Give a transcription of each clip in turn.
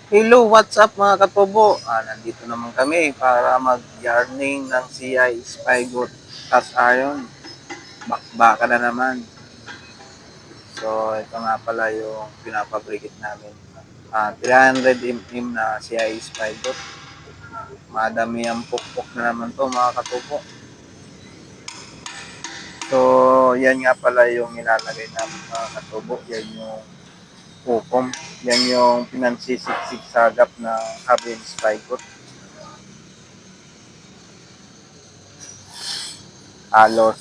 Hello, what's up mga katubo? Nandito naman kami para mag-yarning ng CI Spygot cast iron. Bakbaka na naman. So, ito nga pala yung pinapabrikit namin. 300 na CI Spygot. Madami ang pukpok na naman to mga katubo. So, yan nga pala yung nilalagay namin mga katubo. Yan yung hukom. Yan yung pinansisiksik sagap na Habin Spygot. Halos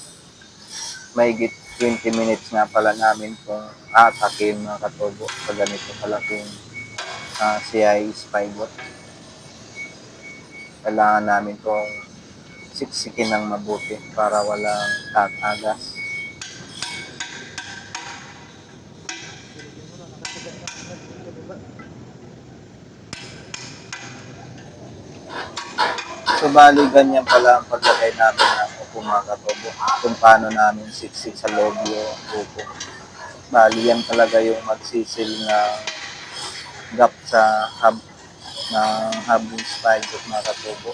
mahigit 20 minutes nga pala namin kung aatakin mga katubo sa ganito kalaking CI spybot. Kailangan namin kung siksikin ng mabuti para walang tatagas. So bali ganyan pala ang paglagay namin ng upo mga katubo kung paano namin siksik sa loob yung upo. Bali yan talaga yung magsisil ng gap sa hub ng hub spybot mga katubo.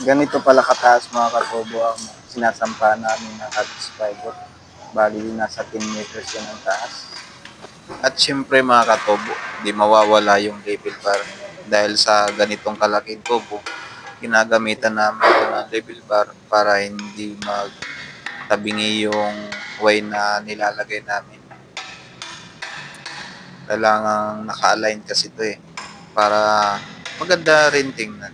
Ganito pala kataas mga katubo ang sinasampa namin ng hub spybot. Bali nasa 10 meters yan ang taas. At syempre mga katubo, di mawawala yung level bar dahil sa ganitong kalaking tubo, ginagamitan namin ng level bar para hindi magtabingi yung way na nilalagay namin. Kailangan naka-align kasi ito para maganda rin tingnan.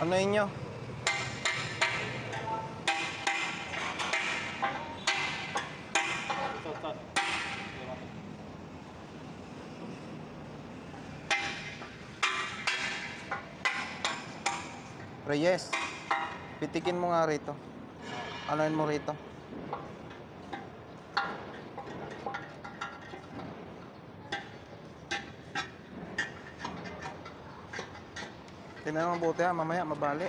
Ano inyo? Reyes, pitikin mo nga rito. Anoin mo rito. Tingnan mo mabuti ha, mamaya mabali.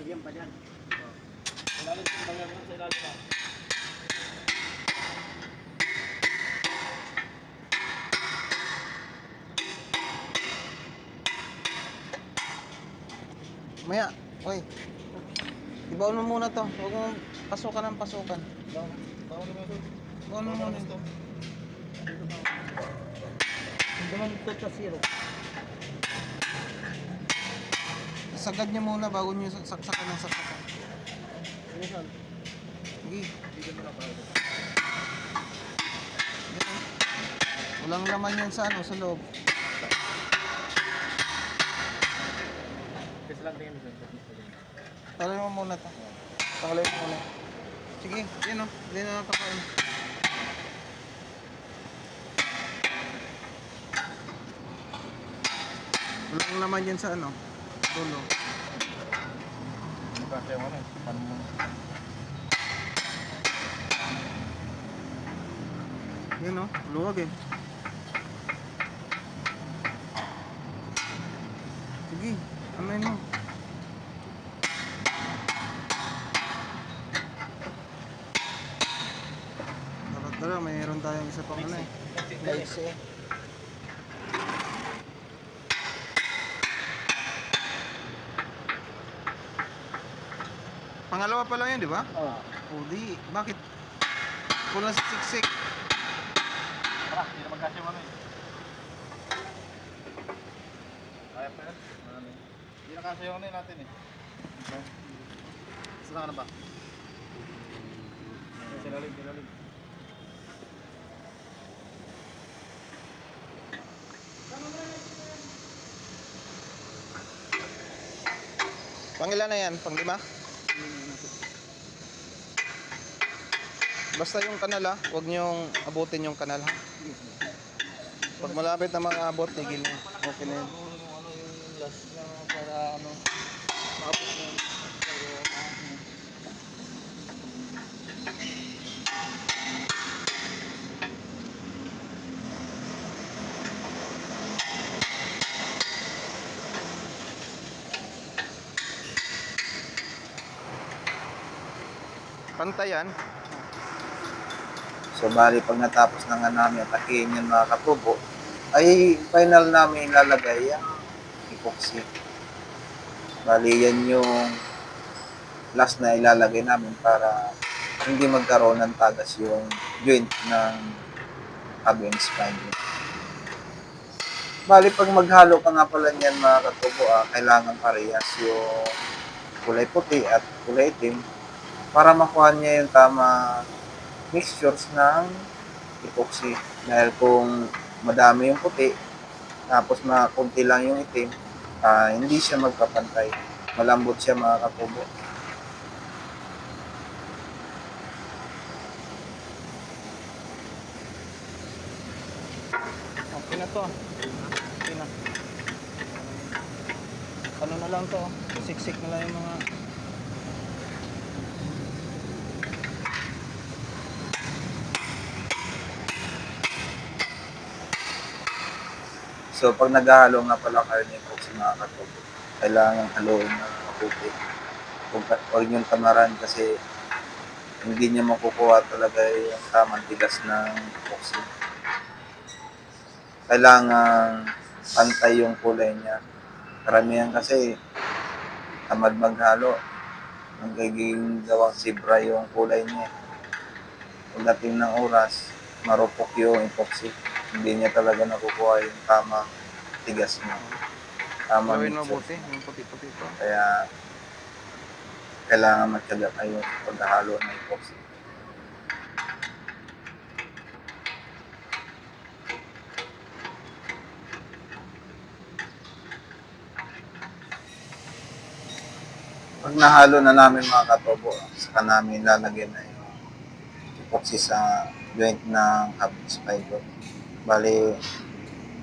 Lagyan pa dyan. Ilalim sa ilalim pa. Maya, oy. Ibaon mo muna to. Huwag mo pasukan ng pasukan. Ibaon mo muna ito. Hindi naman ito sa zero. Sagad niyo muna bago niyo saksakan ng saksakan. Sige. Walang laman yan sa sa loob. Talay mo muna to. Talay mo muna. Sige, yan o. Hindi na nakakain. Walang laman yan sa dulo. Kasi yung paano mo? Yan o, luwag Sige, amayin mo. Tara, may meron tayong isa pang ano eh. Maiksi eh. Pangalawa pa lang yun, di ba? Oo. O di, bakit? Kulang sa siksik. Tara, hindi na magkasya ano eh. Kaya pa yan? Hindi na kasya yung ano natin eh. Saan ka na ba? Silalim, silalim. Pangilan na yan? Pang 5? Basta yung kanal ha, huwag niyong abutin yung kanal ha. Pag malapit na mga abot, tigil niyo. Okay na yun. Ano yung last na para ano, maabot na yun. Pantayan. So, bali, pag natapos na nga namin atakihin yung mga katubo, ay final namin ilalagay ang epoxy. Bali, yan yung last na ilalagay namin para hindi magkaroon ng tagas yung joint ng carbon spine. Bali, pag maghalo ka nga pala niyan mga katubo, kailangan parehas yung kulay puti at kulay itim para makuha niya yung tama mixtures ng epoxy. Dahil kung madami yung puti, tapos kunti lang yung itim, hindi siya magkapantay. Malambot siya mga katubo. Okay na to. Okay na. Ano na lang to? Siksik na lang yung mga... So, pag naghahalo nga pala kayo ng epoxy mga katubo, kailangan haluin ng mabuti. Huwag niyong tamaran kasi hindi niya makukuha talaga yung tamang tigas ng epoxy. Kailangan pantay yung kulay niya. Karamihan kasi tamad maghalo. Magiging gawang sibra yung kulay niya. Pagdating ng oras, marupok yung epoxy. Hindi niya talaga nakukuha yung tamang tigas niya. Tamang Gawin mixture. mabuti, yung puti-puti pa. Kaya kailangan matyaga kayo sa paghahalo ng epoxy. Pag nahalo na namin mga katobo, saka namin lalagyan na yung epoxy sa joint ng hubs fiber. Bali,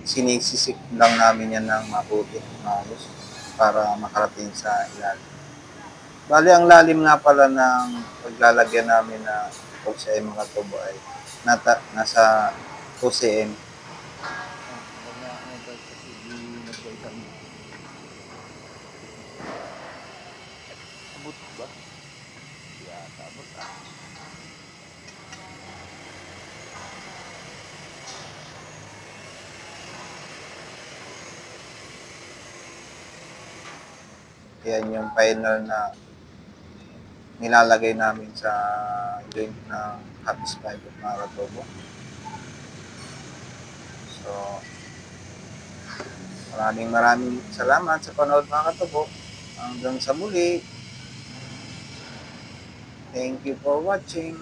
sinisisik lang namin yan ng mabuti, maayos, para makarating sa ilalim. Bali, ang lalim nga pala ng paglalagyan namin na epoxy ay mga katobo ay nasa 2 cm. Huwag na ano guys, kasi di nagkaitan mo. Abot ba? Yata, abot ah. Yan yung final na nilalagay namin sa joint ng hubs fiber mga katobo. So, maraming salamat sa panood mga katubo. Hanggang sa muli. Thank you for watching.